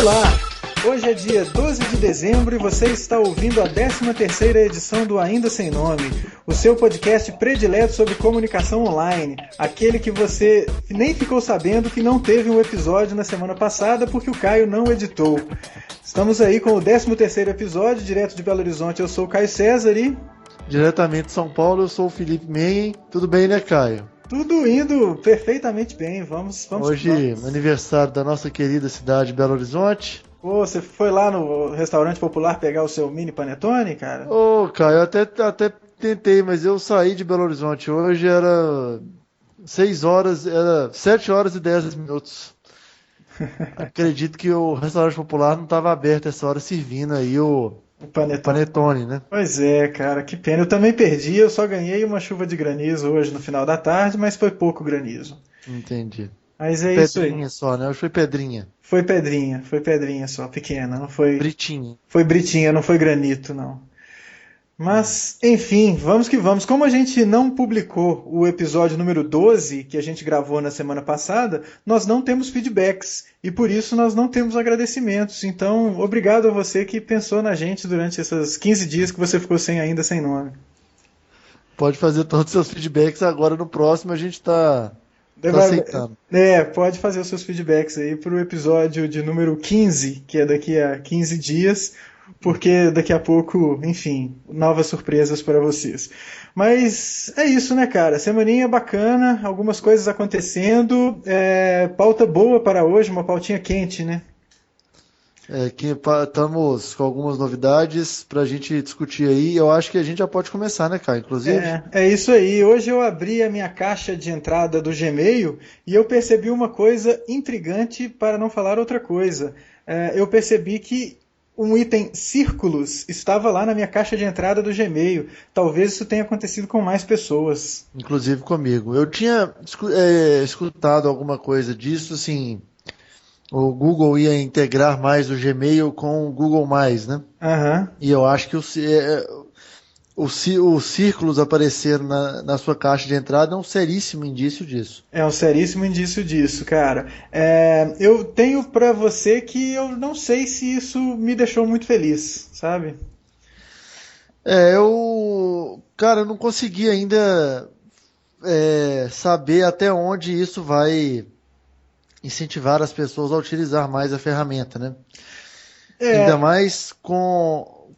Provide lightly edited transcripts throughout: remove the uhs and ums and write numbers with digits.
Olá! Hoje é dia 12 de dezembro e você está ouvindo a 13ª edição do Ainda Sem Nome, o seu podcast predileto sobre comunicação online, aquele que você nem ficou sabendo que não teve um episódio na semana passada porque o Caio não editou. Estamos aí com o 13º episódio, direto de Belo Horizonte. Eu sou o Caio César e... Diretamente de São Paulo, eu sou o Felipe Meyen. Tudo bem, né, Caio? Tudo indo perfeitamente bem, vamos. Hoje, aniversário da nossa querida cidade de Belo Horizonte. Pô, você foi lá no restaurante popular pegar o seu mini panetone, cara? Ô, Caio, eu até tentei, mas eu saí de Belo Horizonte. Hoje era 6 horas, era 7 horas e 10 minutos. Acredito que o restaurante popular não estava aberto essa hora servindo aí o panetone, né? Pois é, cara, que pena. Eu também perdi, eu só ganhei uma chuva de granizo hoje no final da tarde, mas foi pouco granizo. Entendi. Mas é isso aí. Pedrinha só, né? Hoje foi pedrinha. Foi pedrinha só, pequena, não foi... Britinha. Foi britinha, não foi granito, não. Mas, enfim, vamos que vamos. Como a gente não publicou o episódio número 12, que a gente gravou na semana passada, nós não temos feedbacks. E por isso nós não temos agradecimentos. Então, obrigado a você que pensou na gente durante esses 15 dias que você ficou ainda sem nome. Pode fazer todos os seus feedbacks agora, no próximo a gente está aceitando. Pode fazer os seus feedbacks aí para o episódio de número 15, que é daqui a 15 dias. Porque daqui a pouco, enfim, novas surpresas para vocês. Mas é isso, né, cara? Semaninha bacana, algumas coisas acontecendo. Pauta boa para hoje, uma pautinha quente, né? Estamos com algumas novidades para a gente discutir aí. Eu acho que a gente já pode começar, né, Caio? Inclusive. É isso aí. Hoje eu abri a minha caixa de entrada do Gmail e eu percebi uma coisa intrigante, para não falar outra coisa. Eu percebi que um item círculos estava lá na minha caixa de entrada do Gmail. Talvez isso tenha acontecido com mais pessoas. Inclusive comigo. Eu tinha escutado alguma coisa disso, assim, o Google ia integrar mais o Gmail com o Google+, né? Uhum. E eu acho que os círculos aparecer na sua caixa de entrada é um seríssimo indício disso. É um seríssimo indício disso, cara. Eu tenho pra você que eu não sei se isso me deixou muito feliz, sabe? Eu não consegui ainda saber até onde isso vai incentivar as pessoas a utilizar mais a ferramenta, né? Ainda mais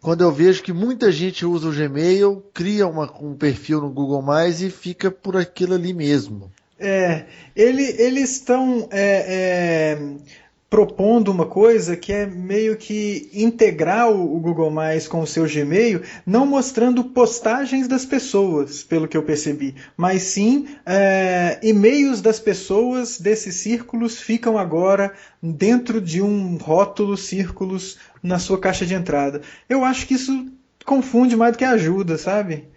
quando eu vejo que muita gente usa o Gmail, cria um perfil no Google+, e fica por aquilo ali mesmo. Eles estão propondo uma coisa que é meio que integrar o Google+, com o seu Gmail, não mostrando postagens das pessoas, pelo que eu percebi, mas sim e-mails das pessoas desses círculos ficam agora dentro de um rótulo círculos na sua caixa de entrada. Eu acho que isso confunde mais do que ajuda, sabe?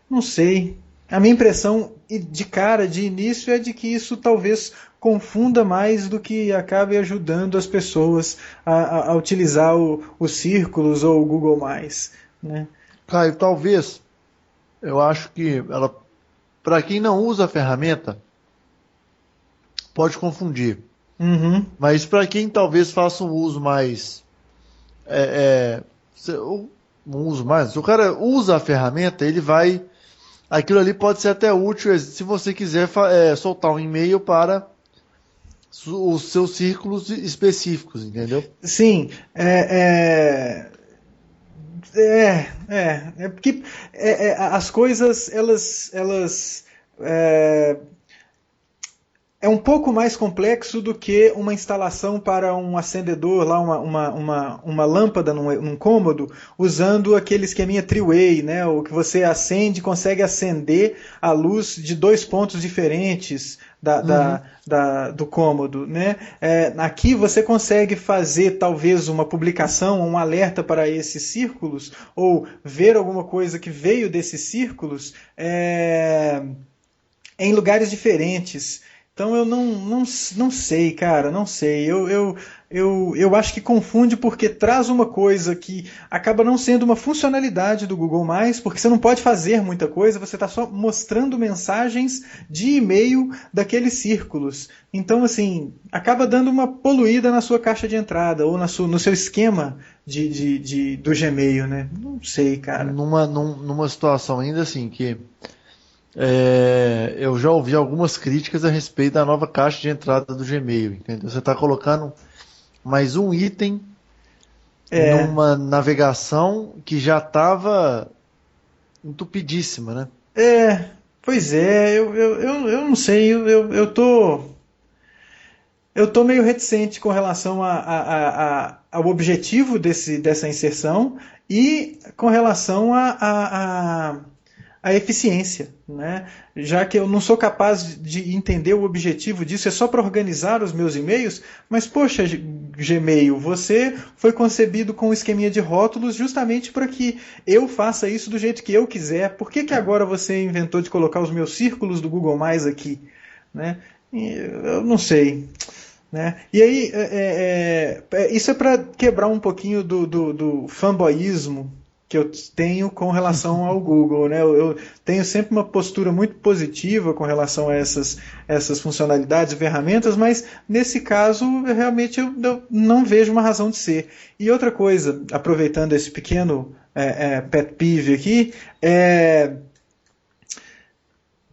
Não sei. A minha impressão de início é de que isso talvez confunda mais do que acabe ajudando as pessoas a utilizar os círculos ou o Google+, né? Caio, talvez, eu acho que para quem não usa a ferramenta, pode confundir. Uhum. Mas para quem talvez faça um uso mais... se o cara usa a ferramenta, ele vai... Aquilo ali pode ser até útil se você quiser soltar um e-mail para os seus círculos específicos, entendeu? Sim, porque as coisas elas é um pouco mais complexo do que uma instalação para um acendedor, lá uma lâmpada num cômodo, usando aquele esqueminha three-way, né? O que você acende, consegue acender a luz de 2 pontos diferentes do cômodo, né? Aqui você consegue fazer talvez uma publicação, um alerta para esses círculos, ou ver alguma coisa que veio desses círculos em lugares diferentes. Então eu não sei, cara, não sei. Eu acho que confunde porque traz uma coisa que acaba não sendo uma funcionalidade do Google+, porque você não pode fazer muita coisa, você está só mostrando mensagens de e-mail daqueles círculos. Então, assim, acaba dando uma poluída na sua caixa de entrada ou no seu esquema do Gmail, né? Não sei, cara. Numa situação ainda assim que eu já ouvi algumas críticas a respeito da nova caixa de entrada do Gmail, entendeu? Você está colocando mais um item É, numa navegação que já estava entupidíssima, né? pois é, eu não sei, eu tô meio reticente com relação ao objetivo dessa inserção e com relação à eficiência, né? Já que eu não sou capaz de entender o objetivo disso, é só para organizar os meus e-mails, mas poxa, Gmail, você foi concebido com um esqueminha de rótulos justamente para que eu faça isso do jeito que eu quiser. Por que agora você inventou de colocar os meus círculos do Google Mais aqui, né? Eu não sei. Né? E aí, isso é para quebrar um pouquinho do fanboyismo que eu tenho com relação ao Google. Né? Eu tenho sempre uma postura muito positiva com relação a essas funcionalidades e ferramentas, mas nesse caso, realmente eu não vejo uma razão de ser. E outra coisa, aproveitando esse pequeno pet peeve aqui,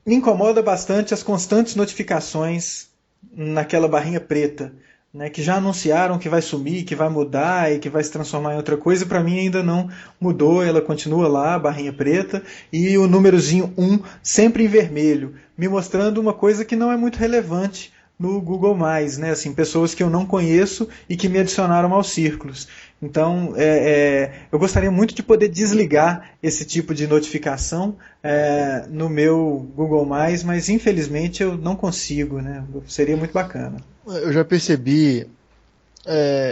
me incomoda bastante as constantes notificações naquela barrinha preta, né, que já anunciaram que vai sumir, que vai mudar e que vai se transformar em outra coisa, para mim ainda não mudou, ela continua lá, a barrinha preta, e o númerozinho 1 sempre em vermelho, me mostrando uma coisa que não é muito relevante no Google+, né, assim, pessoas que eu não conheço e que me adicionaram aos círculos. Então, eu gostaria muito de poder desligar esse tipo de notificação no meu Google+, mas infelizmente eu não consigo, né? Seria muito bacana. Eu já percebi,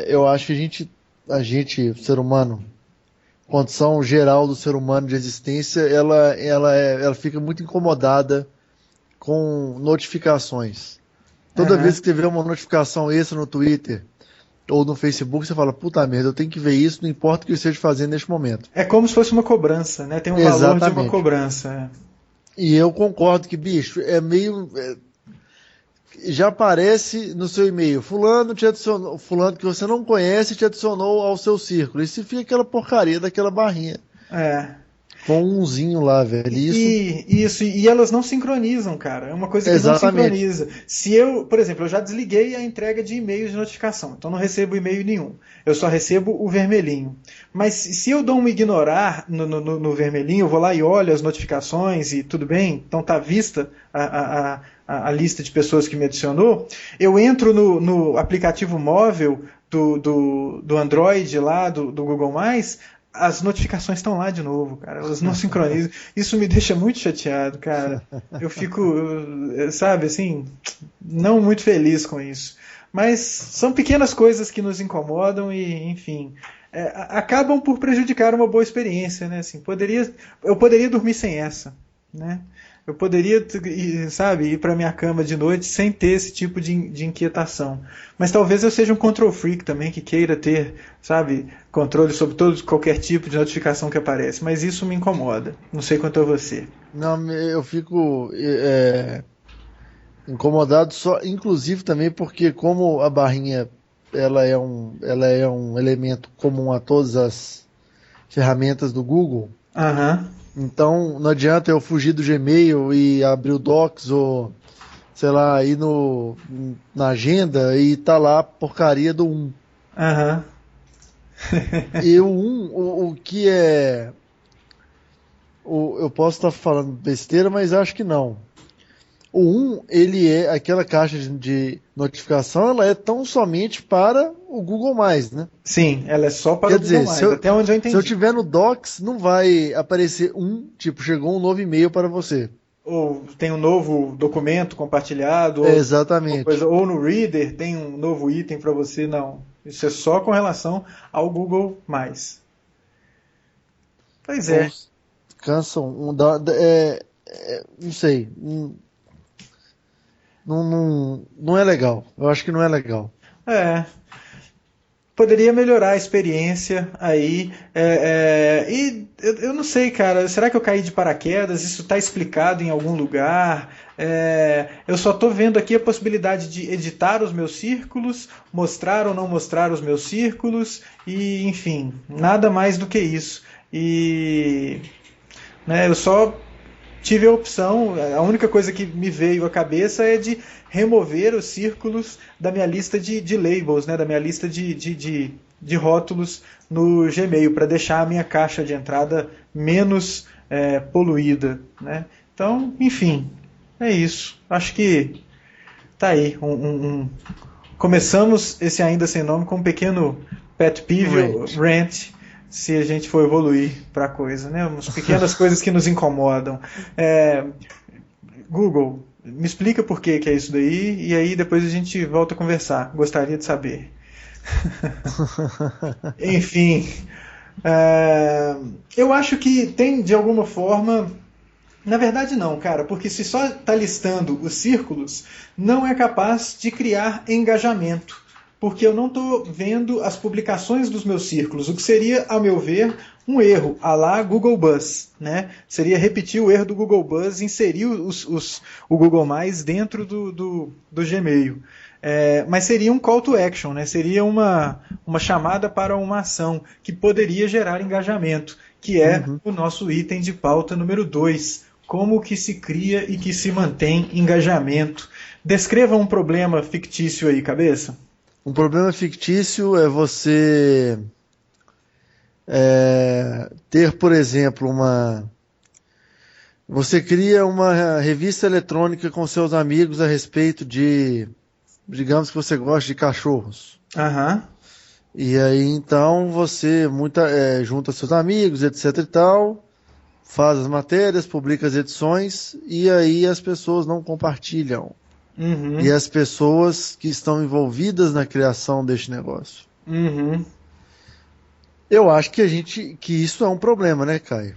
eu acho que a gente, ser humano, condição geral do ser humano de existência, ela fica muito incomodada com notificações. Toda vez Aham. que você vê uma notificação extra no Twitter ou no Facebook, você fala, puta merda, eu tenho que ver isso, não importa o que eu esteja fazendo neste momento. É como se fosse uma cobrança, né? Tem um valor de uma Exatamente. cobrança. E eu concordo que, bicho, já aparece no seu e-mail, fulano te adicionou, fulano que você não conhece te adicionou ao seu círculo. E se fica aquela porcaria daquela barrinha É. com um umzinho lá, velho. E elas não sincronizam, cara. É uma coisa que não Exatamente. sincroniza. Se eu, por exemplo, eu já desliguei a entrega de e-mails de notificação, então não recebo e-mail nenhum. Eu só recebo o vermelhinho. Mas se eu dou um ignorar no vermelhinho, eu vou lá e olho as notificações e tudo bem, então tá à vista a lista de pessoas que me adicionou, eu entro no aplicativo móvel do Android lá, do Google+, as notificações estão lá de novo, cara. Elas não sincronizam. Isso me deixa muito chateado, cara. Eu fico, sabe, assim, não muito feliz com isso. Mas são pequenas coisas que nos incomodam e, enfim, acabam por prejudicar uma boa experiência, né? Assim, eu poderia dormir sem essa, né? Eu poderia, sabe, ir para minha cama de noite sem ter esse tipo de inquietação. Mas talvez eu seja um control freak também, que queira ter, sabe, controle sobre qualquer tipo de notificação que aparece. Mas isso me incomoda. Não sei quanto a você. Não, eu fico incomodado só, inclusive também porque como a barrinha ela é um elemento comum a todas as ferramentas do Google. Aham. Então não adianta eu fugir do Gmail e abrir o Docs ou, sei lá, ir na agenda e tá lá a porcaria do 1. Aham. E o 1, o que é. Eu posso estar falando besteira, mas acho que não. O 1, ele é aquela caixa de notificação, ela é tão somente para o Google+, né? Sim, ela é só para Quer o Google+, dizer, até onde eu se eu entendi. tiver no Docs, não vai aparecer tipo, chegou um novo e-mail para você. Ou tem um novo documento compartilhado, ou Exatamente. coisa, ou no Reader tem um novo item para você, não. Isso é só com relação ao Google+. Pois Pô, é. cansam. Não sei. não é legal. Eu acho que não é legal. Poderia melhorar a experiência aí. E eu não sei, cara. Será que eu caí de paraquedas? Isso está explicado em algum lugar? Eu só estou vendo aqui a possibilidade de editar os meus círculos, mostrar ou não mostrar os meus círculos, e enfim, nada mais do que isso. E né, eu só tive a opção, a única coisa que me veio à cabeça é de remover os círculos da minha lista de labels, né, da minha lista de rótulos no Gmail, para deixar a minha caixa de entrada menos poluída. Né? Então, enfim, é isso. Acho que tá aí. Começamos esse Ainda Sem Nome com um pequeno pet peeve, rant, se a gente for evoluir para a coisa, né? Umas pequenas coisas que nos incomodam. Google, me explica por que é isso daí, e aí depois a gente volta a conversar. Gostaria de saber. Enfim, eu acho que tem, de alguma forma... Na verdade não, cara, porque se só está listando os círculos, não é capaz de criar engajamento. Porque eu não estou vendo as publicações dos meus círculos, o que seria, ao meu ver, um erro, à la Google Buzz. Né? Seria repetir o erro do Google Buzz, inserir o Google+, dentro do Gmail. Mas seria um call to action, né? Seria uma chamada para uma ação que poderia gerar engajamento, que é o nosso item de pauta número 2. Como que se cria e que se mantém engajamento. Descreva um problema fictício aí, cabeça. Um problema fictício é você ter, por exemplo, você cria uma revista eletrônica com seus amigos a respeito de, digamos que você gosta de cachorros. E aí então você junta seus amigos, etc e tal, faz as matérias, publica as edições e aí as pessoas não compartilham. E as pessoas que estão envolvidas na criação deste negócio. Eu acho que isso é um problema, né, Caio?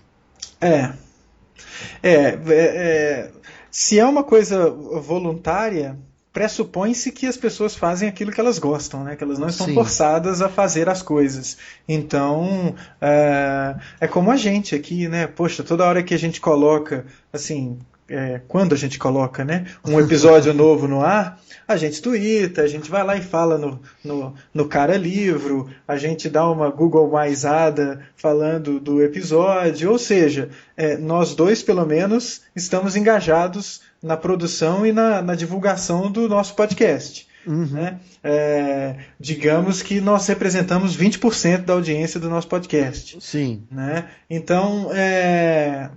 Se é uma coisa voluntária, pressupõe-se que as pessoas fazem aquilo que elas gostam, né? Que elas não estão forçadas a fazer as coisas. Então, é como a gente aqui, né? Poxa, toda hora que a gente coloca, assim, quando a gente coloca, né, um episódio novo no ar, a gente twitta, a gente vai lá e fala no Cara Livro, a gente dá uma Google maisada falando do episódio, ou seja, nós dois, pelo menos, estamos engajados na produção e na divulgação do nosso podcast. Né? Digamos que nós representamos 20% da audiência do nosso podcast. Sim. Né? Então,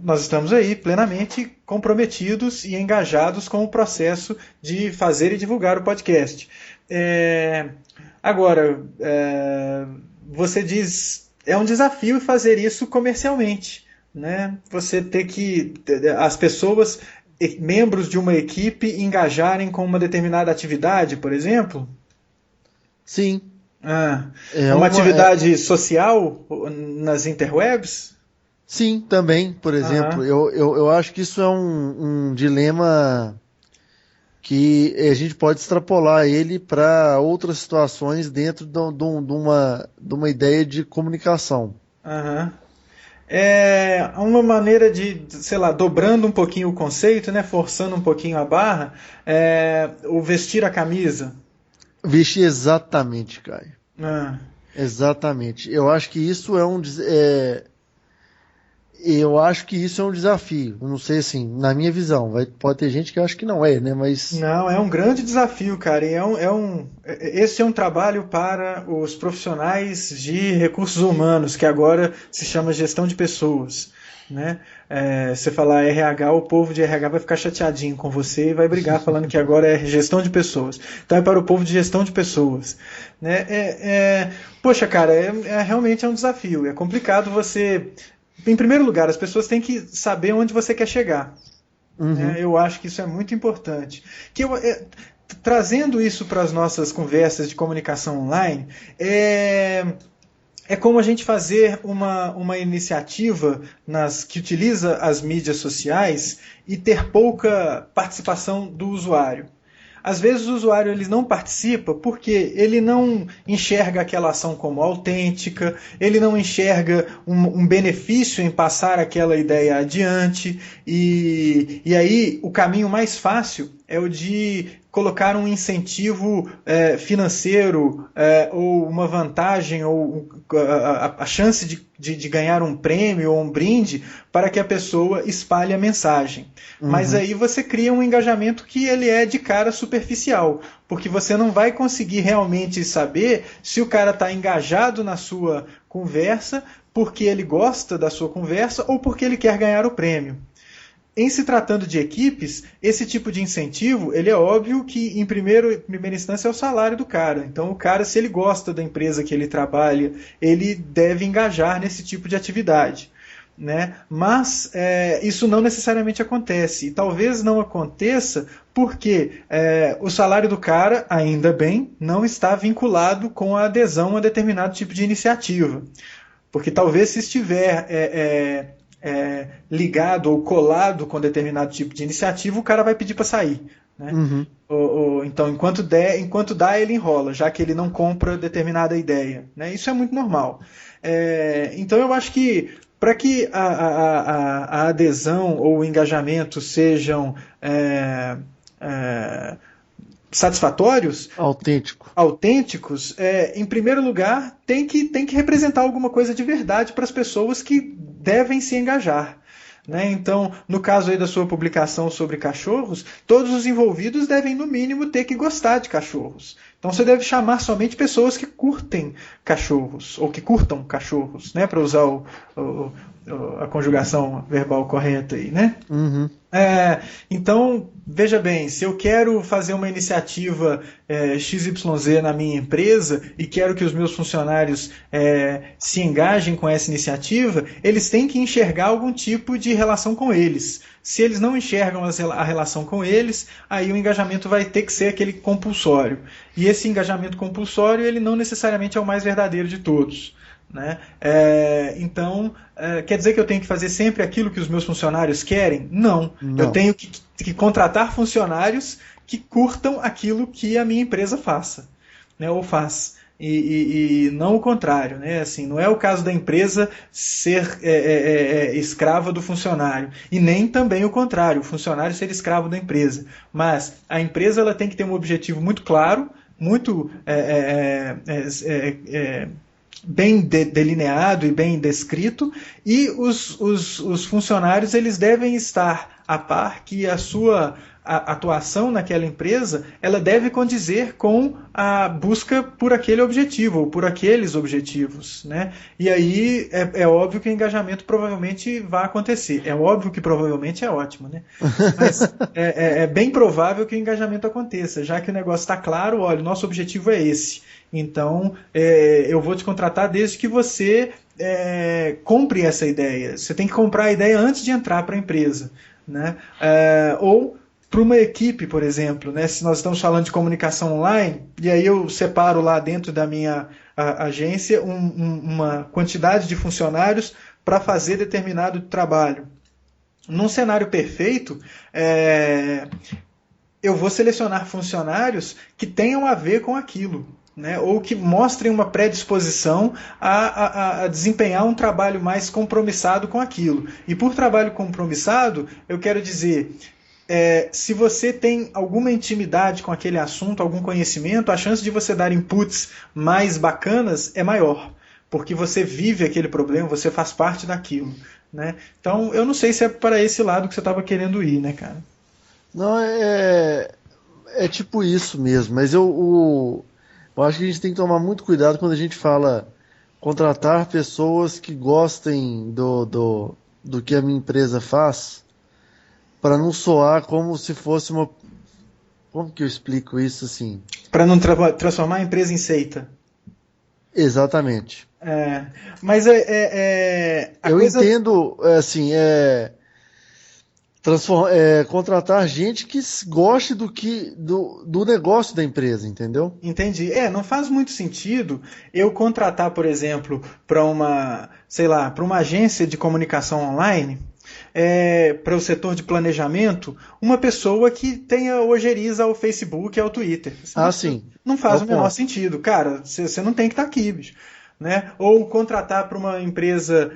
nós estamos aí plenamente comprometidos e engajados com o processo de fazer e divulgar o podcast. Agora, você diz, é um desafio fazer isso comercialmente. Né? Você ter que... As pessoas... membros de uma equipe engajarem com uma determinada atividade, por exemplo? Sim. Uma atividade social nas interwebs? Sim, também, por exemplo. Eu acho que isso é um dilema que a gente pode extrapolar ele para outras situações dentro de uma ideia de comunicação. É uma maneira de, sei lá, dobrando um pouquinho o conceito, né, forçando um pouquinho a barra, o vestir a camisa. Vestir exatamente, Caio. Exatamente. Eu acho que isso eu acho que isso é um desafio. Eu não sei, assim, na minha visão. Pode ter gente que acha que não é, né? Mas... Não, é um grande desafio, cara. E esse é um trabalho para os profissionais de recursos humanos, que agora se chama gestão de pessoas. Né? Você falar RH, o povo de RH vai ficar chateadinho com você e vai brigar falando que agora é gestão de pessoas. Então é para o povo de gestão de pessoas. Né? Poxa, cara, realmente é um desafio. É complicado você... Em primeiro lugar, as pessoas têm que saber onde você quer chegar. Eu acho que isso é muito importante. Trazendo isso para as nossas conversas de comunicação online, é como a gente fazer uma iniciativa que utiliza as mídias sociais e ter pouca participação do usuário. Às vezes o usuário ele não participa porque ele não enxerga aquela ação como autêntica, ele não enxerga um benefício em passar aquela ideia adiante, e aí o caminho mais fácil é o de colocar um incentivo financeiro ou uma vantagem ou a chance de ganhar um prêmio ou um brinde para que a pessoa espalhe a mensagem. Uhum. Mas aí você cria um engajamento que ele é de cara superficial, porque você não vai conseguir realmente saber se o cara está engajado na sua conversa porque ele gosta da sua conversa ou porque ele quer ganhar o prêmio. Em se tratando de equipes, esse tipo de incentivo, ele é óbvio que em primeira instância é o salário do cara. Então o cara, se ele gosta da empresa que ele trabalha, ele deve engajar nesse tipo de atividade. Né? Mas isso não necessariamente acontece. E talvez não aconteça porque o salário do cara, ainda bem, não está vinculado com a adesão a determinado tipo de iniciativa. Porque talvez se estiver ligado ou colado com determinado tipo de iniciativa, o cara vai pedir para sair. Né? Uhum. Então, enquanto dá, ele enrola, já que ele não compra determinada ideia. Né? Isso é muito normal. Então, eu acho que para que a adesão ou o engajamento sejam satisfatórios, autênticos, em primeiro lugar, tem que representar alguma coisa de verdade para as pessoas que devem se engajar. Né? Então, no caso aí da sua publicação sobre cachorros, todos os envolvidos devem, no mínimo, ter que gostar de cachorros. Então, você deve chamar somente pessoas que curtem cachorros, ou que curtam cachorros, né? Para usar a conjugação verbal correta aí, né? Uhum. Então, veja bem, se eu quero fazer uma iniciativa XYZ na minha empresa e quero que os meus funcionários se engajem com essa iniciativa, eles têm que enxergar algum tipo de relação com eles. Se eles não enxergam a relação com eles, aí o engajamento vai ter que ser aquele compulsório. E esse engajamento compulsório, ele não necessariamente é o mais verdadeiro de todos. Né? Então, quer dizer que eu tenho que fazer sempre aquilo que os meus funcionários querem? Não. Eu tenho que contratar funcionários que curtam aquilo que a minha empresa faça, né? Ou faz. E não o contrário. Né? Assim, não é o caso da empresa ser escrava do funcionário. E nem também o contrário, o funcionário ser escravo da empresa. Mas a empresa ela tem que ter um objetivo muito claro, muito bem delineado e bem descrito, e os funcionários eles devem estar a par que a sua atuação naquela empresa ela deve condizer com a busca por aquele objetivo ou por aqueles objetivos. Né? E aí é óbvio que o engajamento provavelmente vai acontecer. É óbvio que provavelmente é ótimo. Né? Mas é bem provável que o engajamento aconteça, já que o negócio está claro, olha, o nosso objetivo é esse. Então, eu vou te contratar desde que você compre essa ideia. Você tem que comprar a ideia antes de entrar para a empresa. Né? Ou para uma equipe, por exemplo, né? Se nós estamos falando de comunicação online, e aí eu separo lá dentro da minha agência uma quantidade de funcionários para fazer determinado trabalho. Num cenário perfeito, eu vou selecionar funcionários que tenham a ver com aquilo. Né, ou que mostrem uma predisposição a desempenhar um trabalho mais compromissado com aquilo. E por trabalho compromissado, eu quero dizer, se você tem alguma intimidade com aquele assunto, algum conhecimento, a chance de você dar inputs mais bacanas é maior, porque você vive aquele problema, você faz parte daquilo. Né? Então, eu não sei se é para esse lado que você estava querendo ir, né, cara? Não, é tipo isso mesmo, mas eu acho que a gente tem que tomar muito cuidado quando a gente fala contratar pessoas que gostem do que a minha empresa faz, para não soar como se fosse uma... Como que eu explico isso assim? Para não transformar a empresa em seita. Exatamente. Mas eu entendo, assim, contratar gente que goste do negócio da empresa, entendeu? Entendi. Não faz muito sentido eu contratar, por exemplo, para uma agência de comunicação online, para o setor de planejamento, uma pessoa que tenha ojeriza ao Facebook e ao Twitter. Sim. Não faz o menor sentido. Cara, você não tem que estar aqui, bicho. Né? Ou contratar para uma empresa,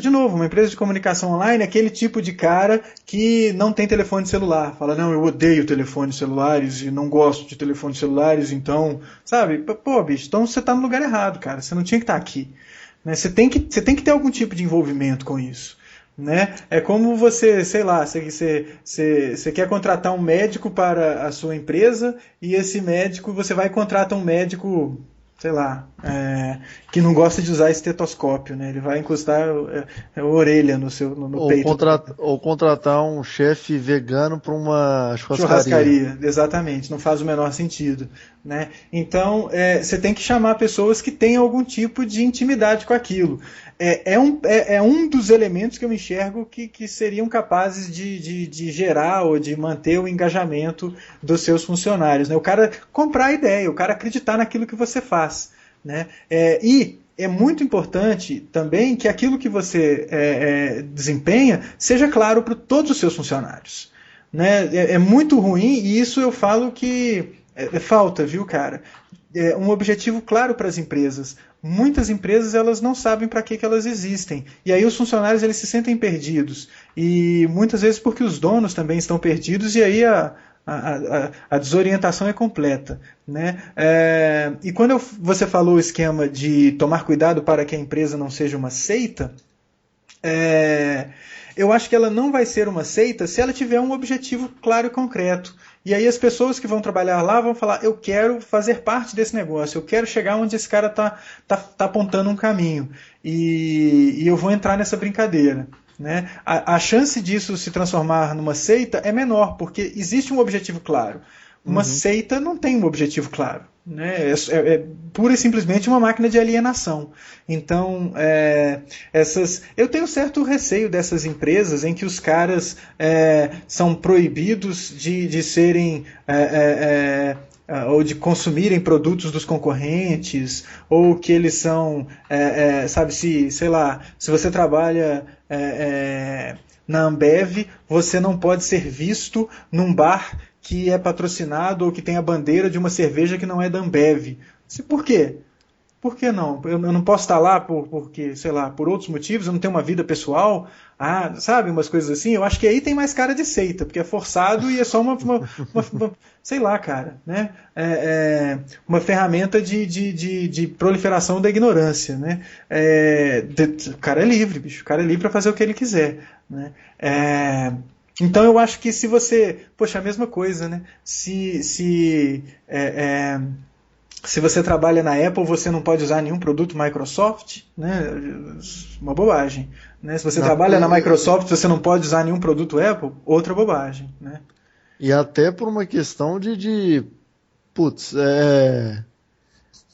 de novo, uma empresa de comunicação online, aquele tipo de cara que não tem telefone celular. Fala, não, eu odeio telefones celulares e não gosto de telefones celulares, então, sabe? Pô, bicho, então você está no lugar errado, cara. Você não tinha que estar aqui. Né? Você tem que ter algum tipo de envolvimento com isso. Né? É como você, sei lá, você quer contratar um médico para a sua empresa e esse médico, você vai contratar um médico, sei lá, que não gosta de usar estetoscópio, né? Ele vai encostar a orelha no peito. Ou contratar um chefe vegano para uma churrascaria. Exatamente, não faz o menor sentido. Né? Então, você tem que chamar pessoas que tenham algum tipo de intimidade com aquilo. É um dos elementos que eu enxergo que seriam capazes de gerar ou de manter o engajamento dos seus funcionários. Né? O cara comprar a ideia, o cara acreditar naquilo que você faz. Né? E é muito importante também que aquilo que você desempenha seja claro para todos os seus funcionários. Né? É muito ruim, e isso eu falo que falta, viu, cara? Um objetivo claro para as empresas. Muitas empresas elas não sabem para que elas existem. E aí os funcionários eles se sentem perdidos. E muitas vezes porque os donos também estão perdidos, e aí a desorientação é completa. Né? E quando você falou o esquema de tomar cuidado para que a empresa não seja uma seita, eu acho que ela não vai ser uma seita se ela tiver um objetivo claro e concreto. E aí as pessoas que vão trabalhar lá vão falar, eu quero fazer parte desse negócio, eu quero chegar onde esse cara tá apontando um caminho. E eu vou entrar nessa brincadeira. Né? A chance disso se transformar numa seita é menor, porque existe um objetivo claro. Uma seita não tem um objetivo claro. Né? É pura e simplesmente uma máquina de alienação. Então, eu tenho certo receio dessas empresas em que os caras são proibidos de serem ou de consumirem produtos dos concorrentes, ou que eles são, sei lá, se você trabalha na Ambev, você não pode ser visto num bar que é patrocinado ou que tem a bandeira de uma cerveja que não é da Ambev. Por quê? Por que não? Eu não posso estar lá porque, sei lá, por outros motivos, eu não tenho uma vida pessoal, sabe, umas coisas assim. Eu acho que aí tem mais cara de seita, porque é forçado e é só uma sei lá, cara, né? Uma ferramenta de proliferação da ignorância, né? O cara é livre, bicho, o cara é livre para fazer o que ele quiser, né? Então eu acho que se você... Poxa, a mesma coisa, né? Se você trabalha na Apple, você não pode usar nenhum produto Microsoft, né? Uma bobagem. Né? Se você trabalha na Microsoft, você não pode usar nenhum produto Apple, outra bobagem. Né? E até por uma questão de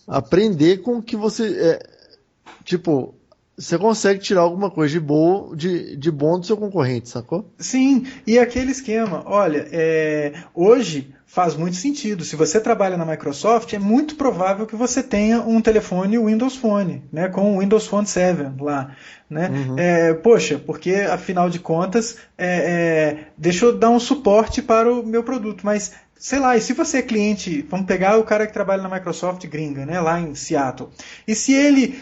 aprender com o que você... você consegue tirar alguma coisa de bom do seu concorrente, sacou? Sim, e aquele esquema, olha, hoje faz muito sentido. Se você trabalha na Microsoft, é muito provável que você tenha um telefone Windows Phone, né, com o Windows Phone 7 lá. Né? Poxa, porque afinal de contas, deixa eu dar um suporte para o meu produto, mas... Sei lá, e se você é cliente, vamos pegar o cara que trabalha na Microsoft gringa, né, lá em Seattle, e se ele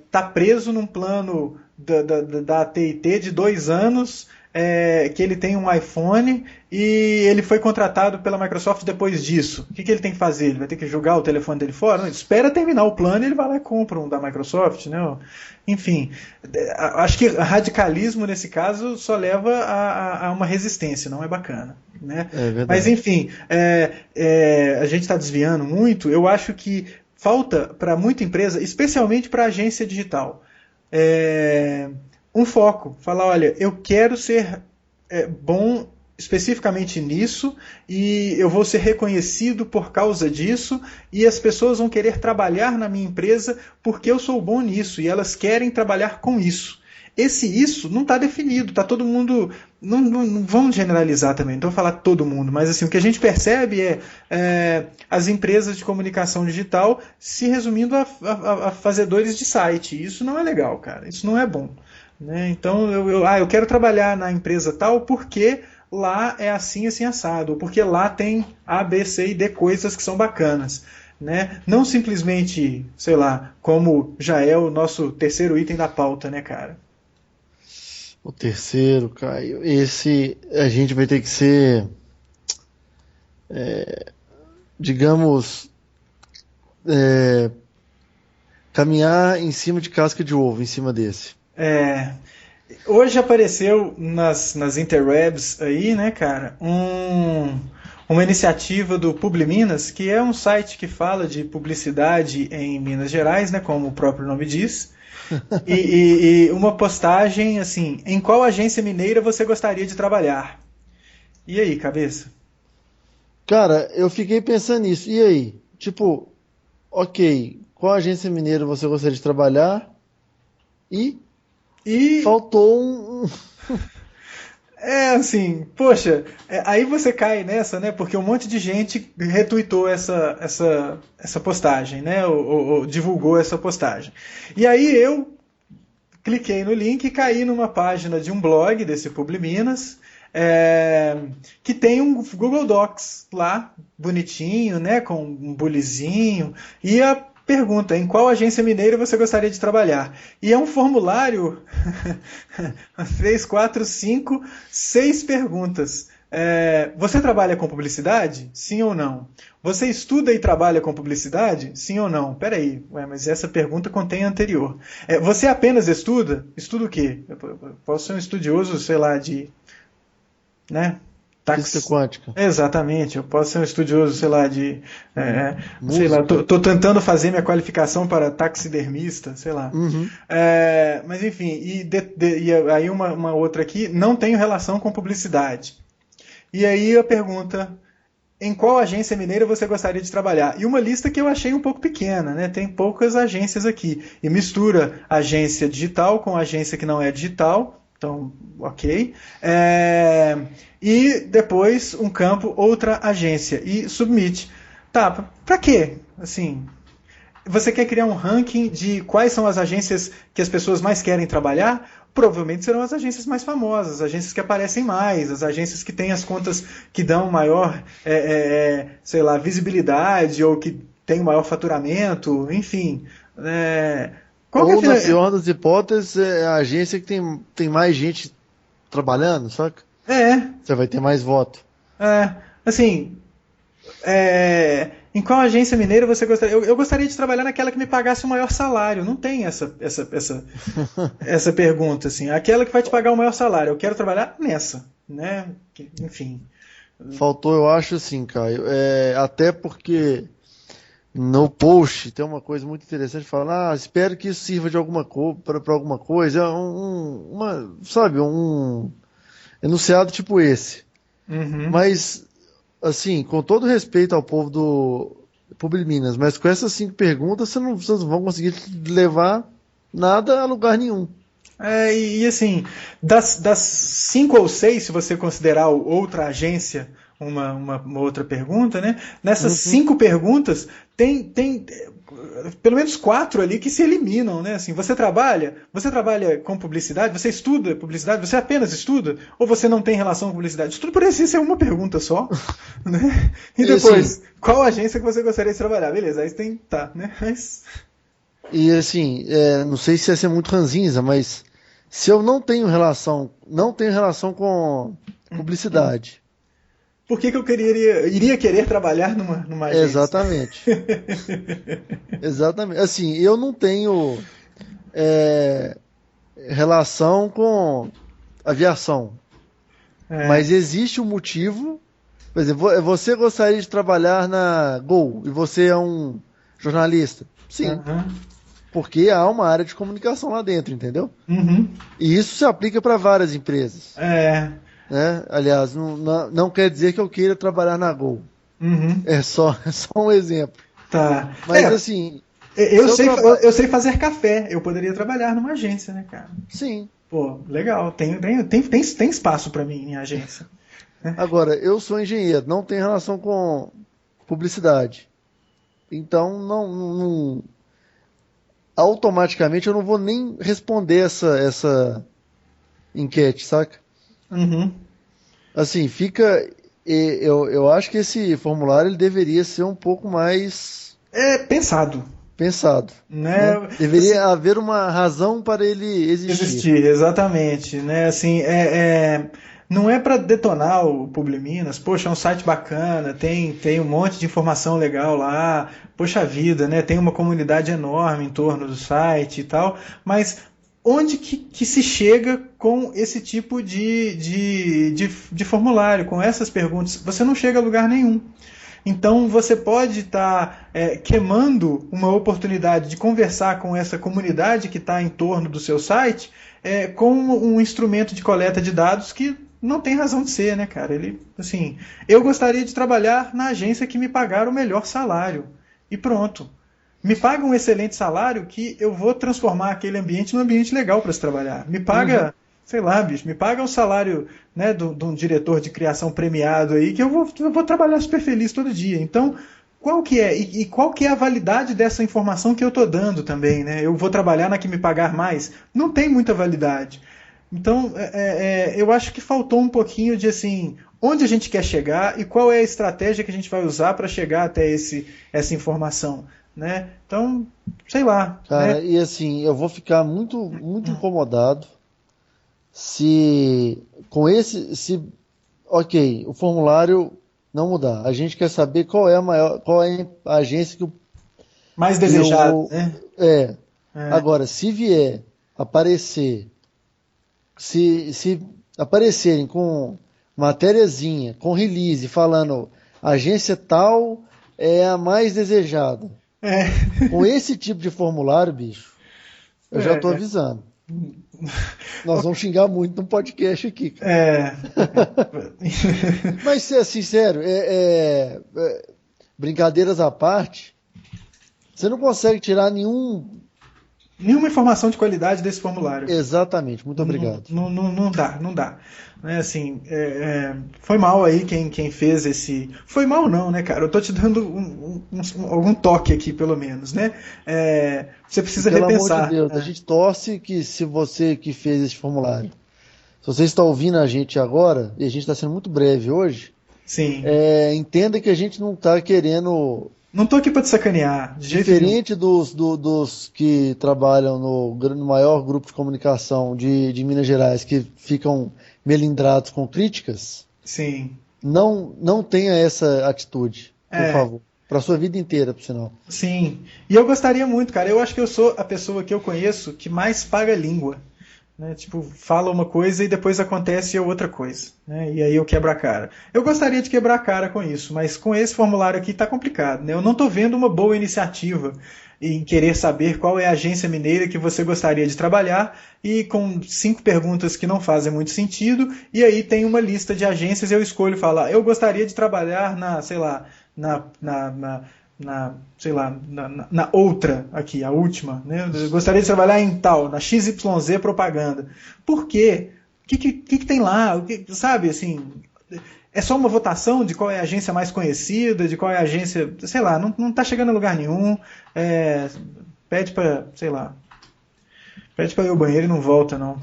está preso num plano da AT&T de 2 anos, que ele tem um iPhone e ele foi contratado pela Microsoft depois disso, o que ele tem que fazer? Ele vai ter que jogar o telefone dele fora? Não, ele espera terminar o plano e ele vai lá e compra um da Microsoft, né? Enfim, acho que radicalismo nesse caso só leva a uma resistência, não é bacana. Né? Mas enfim, a gente está desviando muito. Eu acho que falta para muita empresa, especialmente para a agência digital, um foco. Falar, olha, eu quero ser bom especificamente nisso e eu vou ser reconhecido por causa disso e as pessoas vão querer trabalhar na minha empresa porque eu sou bom nisso e elas querem trabalhar com isso. Isso não está definido, está todo mundo... Não vamos generalizar também, não estou falando todo mundo, mas assim, o que a gente percebe as empresas de comunicação digital se resumindo a fazedores de site. Isso não é legal, cara, isso não é bom. né? Então, eu quero trabalhar na empresa tal porque lá é assim, assim, assado, ou porque lá tem A, B, C e D coisas que são bacanas. Né? Não simplesmente, sei lá, como já é o nosso terceiro item da pauta, né, cara? O terceiro, Caio, esse a gente vai ter que ser, digamos, é, caminhar em cima de casca de ovo, em cima desse. É, hoje apareceu nas interwebs aí, né, cara, uma iniciativa do Publiminas, que é um site que fala de publicidade em Minas Gerais, né, como o próprio nome diz, e uma postagem assim, em qual agência mineira você gostaria de trabalhar? E aí, cabeça? Cara, eu fiquei pensando nisso. E aí? Tipo, ok, qual agência mineira você gostaria de trabalhar? E E faltou é assim, poxa, aí você cai nessa, né? Porque um monte de gente retweetou essa postagem, né? Ou divulgou essa postagem. E aí eu cliquei no link e caí numa página de um blog desse Publiminas, que tem um Google Docs lá, bonitinho, né? Com um bulizinho. E a pergunta, em qual agência mineira você gostaria de trabalhar? E é um formulário, 3, 4, 5, 6 perguntas. Você trabalha com publicidade? Sim ou não? Você estuda e trabalha com publicidade? Sim ou não? Peraí, mas essa pergunta contém a anterior. Você apenas estuda? Estuda o quê? Eu posso ser um estudioso, sei lá, de, né? física quântica, Exatamente, eu posso ser um estudioso, sei lá, de. Sei lá, música. tô tentando fazer minha qualificação para taxidermista, sei lá. Uhum. Mas enfim, e aí uma outra aqui, não tenho relação com publicidade. E aí a pergunta, em qual agência mineira você gostaria de trabalhar? E uma lista que eu achei um pouco pequena, né? Tem poucas agências aqui. E mistura agência digital com agência que não é digital. Então, ok. E depois um campo, outra agência. E submit. Tá, pra quê? Assim, você quer criar um ranking de quais são as agências que as pessoas mais querem trabalhar? Provavelmente serão as agências mais famosas, as agências que aparecem mais, as agências que têm as contas que dão maior, sei lá, visibilidade ou que têm maior faturamento, enfim. Qual que é a Ou, na pior das hipóteses, é a agência que tem mais gente trabalhando, saca? É, Você vai ter mais voto. assim, em qual agência mineira você gostaria? Eu gostaria de trabalhar naquela que me pagasse o maior salário. Não tem essa pergunta, assim. Aquela que vai te pagar o maior salário. Eu quero trabalhar nessa, né? Enfim. Faltou, eu acho, assim, Caio. Até porque no post tem uma coisa muito interessante, fala, espero que isso sirva de alguma coisa para alguma coisa, sabe, um enunciado tipo esse. Uhum. Mas, assim, com todo respeito ao povo do Publiminas, mas com essas 5 perguntas vocês não vão conseguir levar nada a lugar nenhum. Assim, das 5 ou 6, se você considerar outra agência uma outra pergunta, né? Nessas Uhum. 5 perguntas, tem pelo menos 4 ali que se eliminam, né? Assim, você trabalha com publicidade, você estuda publicidade, você apenas estuda, ou você não tem relação com publicidade? Isso tudo parecia ser uma pergunta só, né? E E assim, depois, qual agência que você gostaria de trabalhar? Beleza, aí tem, tá, né? não sei se ia ser muito ranzinza, mas se eu não tenho relação com publicidade. Por que eu iria querer trabalhar numa agência? Exatamente. Exatamente. Assim, eu não tenho é, relação com aviação, É, mas existe um motivo. Por exemplo, você gostaria de trabalhar na Gol e você é um jornalista? Sim, aham, porque há uma área de comunicação lá dentro, entendeu? uhum, E isso se aplica para várias empresas, é, né? Aliás, não quer dizer que eu queira trabalhar na Gol. uhum, É só um exemplo. tá. Mas assim, Eu se eu sei, trabalho. eu sei fazer café. Eu poderia trabalhar numa agência, né, cara? Sim. Pô, legal. Tem espaço pra mim em agência. Agora, eu sou engenheiro, não tenho relação com publicidade. Então, automaticamente eu não vou nem responder essa enquete, saca? Uhum. Assim, fica... Eu acho que esse formulário ele deveria ser um pouco mais Pensado, pensado, né? né? Deveria Assim, haver uma razão para ele existir. existir, exatamente, né? Assim, não é para detonar o Publiminas. Poxa, é um site bacana, tem um monte de informação legal lá. Poxa vida, né? Tem uma comunidade enorme em torno do site e tal. Mas onde que se chega com esse tipo de formulário, com essas perguntas? Você não chega a lugar nenhum. Então você pode estar queimando uma oportunidade de conversar com essa comunidade que está em torno do seu site com um instrumento de coleta de dados que não tem razão de ser, né, cara? Ele, assim, eu gostaria de trabalhar na agência que me pagar o melhor salário. E pronto. Me paga um excelente salário que eu vou transformar aquele ambiente num ambiente legal para se trabalhar. Me paga, sei lá, bicho, me paga o salário, né, de um diretor de criação premiado aí, que eu vou trabalhar super feliz todo dia. Então, qual que é? E qual que é a validade dessa informação que eu estou dando também, né? Eu vou trabalhar na que me pagar mais? Não tem muita validade. Então, eu acho que faltou um pouquinho de, assim, onde a gente quer chegar e qual é a estratégia que a gente vai usar para chegar até essa informação, né? Então, sei lá. Cara, Né? e assim, eu vou ficar muito, muito incomodado se ok, o formulário não mudar. A gente quer saber qual é a agência Mais que eu desejado, vou, né? Agora, se vier aparecer, se aparecerem com matériazinha, com release, falando agência tal é a mais desejada. Com esse tipo de formulário, bicho, eu já tô avisando. Nós vamos xingar muito no podcast aqui, cara. Mas, ser sincero, brincadeiras à parte, você não consegue tirar nenhuma informação de qualidade desse formulário. Exatamente, muito obrigado. Não dá. Né, assim, foi mal aí quem fez esse... Foi mal não, né, cara? Eu tô te dando algum toque aqui, pelo menos, né? Você precisa repensar. Pelo amor de Deus, a gente torce que se você que fez esse formulário, se você está ouvindo a gente agora, e a gente está sendo muito breve hoje, sim. Entenda que a gente não está querendo... Não tô aqui para te sacanear. De Diferente dos que trabalham no maior grupo de comunicação de Minas Gerais, que ficam melindrados com críticas, sim. Não tenha essa atitude, por favor. Para sua vida inteira, por sinal. Sim. E eu gostaria muito, cara. Eu acho que eu sou a pessoa que eu conheço que mais paga língua. Né? Tipo, fala uma coisa e depois acontece outra coisa. Né? E aí eu quebro a cara. Eu gostaria de quebrar a cara com isso, mas com esse formulário aqui tá complicado. Né? Eu não tô vendo uma boa iniciativa em querer saber qual é a agência mineira que você gostaria de trabalhar e com 5 perguntas que não fazem muito sentido, e aí tem uma lista de agências e eu escolho falar, eu gostaria de trabalhar na outra aqui, a última, né? Eu gostaria de trabalhar em tal, na XYZ propaganda. Por quê? O que tem lá? Sabe, assim, é só uma votação de qual é a agência mais conhecida, de qual é a agência, sei lá, não tá chegando a lugar nenhum. Pede para, sei lá, pede para ir ao banheiro e não volta, não.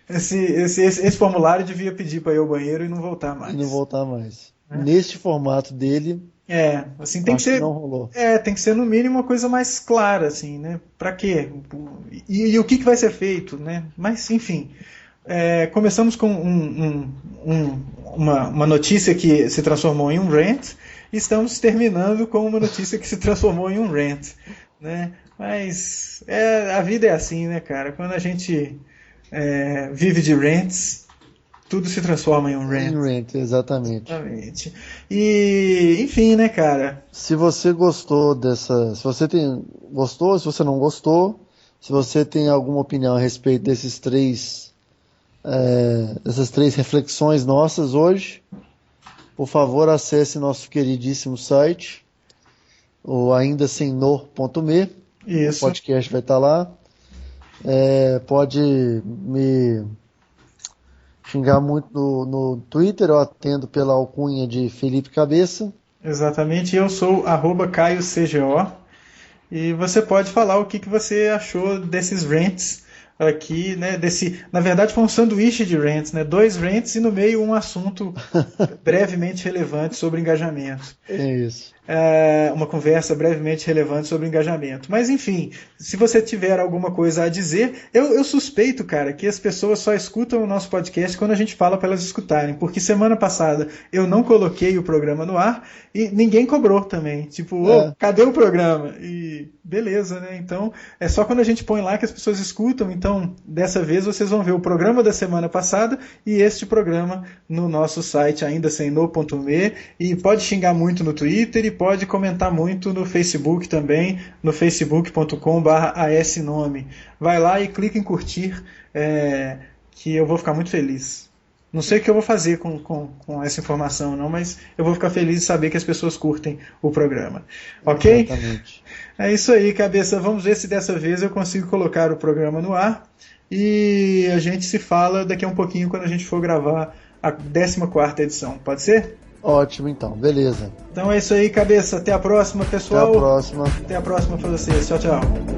Esse formulário devia pedir para ir ao banheiro e não voltar mais. E não voltar mais. Neste formato dele, assim, tem que ser, não rolou. Tem que ser no mínimo uma coisa mais clara, assim, né? Para quê? E o que vai ser feito, né? Mas, enfim, começamos com uma notícia que se transformou em um rant e estamos terminando com uma notícia que se transformou em um rant, né? Mas a vida é assim, né, cara? Quando a gente vive de rants, tudo se transforma em um rant. Em rant, exatamente. E, enfim, né, cara? Se você gostou se você gostou, se você não gostou, se você tem alguma opinião a respeito dessas três reflexões nossas hoje, por favor, acesse nosso queridíssimo site, o aindasemno.me. Isso. O podcast vai estar lá. Pode me xingar muito no Twitter, eu atendo pela alcunha de Felipe Cabeça. Exatamente, eu sou @CaioCGO E você pode falar o que você achou desses rants aqui, né? Na verdade, foi um sanduíche de rants, né? 2 rants e no meio um assunto brevemente relevante sobre engajamento. É isso. Uma conversa brevemente relevante sobre engajamento. Mas enfim, se você tiver alguma coisa a dizer, eu suspeito, cara, que as pessoas só escutam o nosso podcast quando a gente fala para elas escutarem, porque semana passada eu não coloquei o programa no ar e ninguém cobrou também. Tipo, cadê o programa? E beleza, né? Então, é só quando a gente põe lá que as pessoas escutam. Então, dessa vez vocês vão ver o programa da semana passada e este programa no nosso site aindasemno.me, e pode xingar muito no Twitter e pode comentar muito no Facebook também, no facebook.com/asnome. Vai lá e clica em curtir, que eu vou ficar muito feliz. Não sei o que eu vou fazer com essa informação, não, mas eu vou ficar feliz de saber que as pessoas curtem o programa. Ok? Exatamente. É isso aí, cabeça. Vamos ver se dessa vez eu consigo colocar o programa no ar. E a gente se fala daqui a um pouquinho quando a gente for gravar a 14ª edição. Pode ser? Ótimo, então. Beleza. Então é isso aí, cabeça. Até a próxima, pessoal. Até a próxima. Até a próxima para vocês. Tchau, tchau.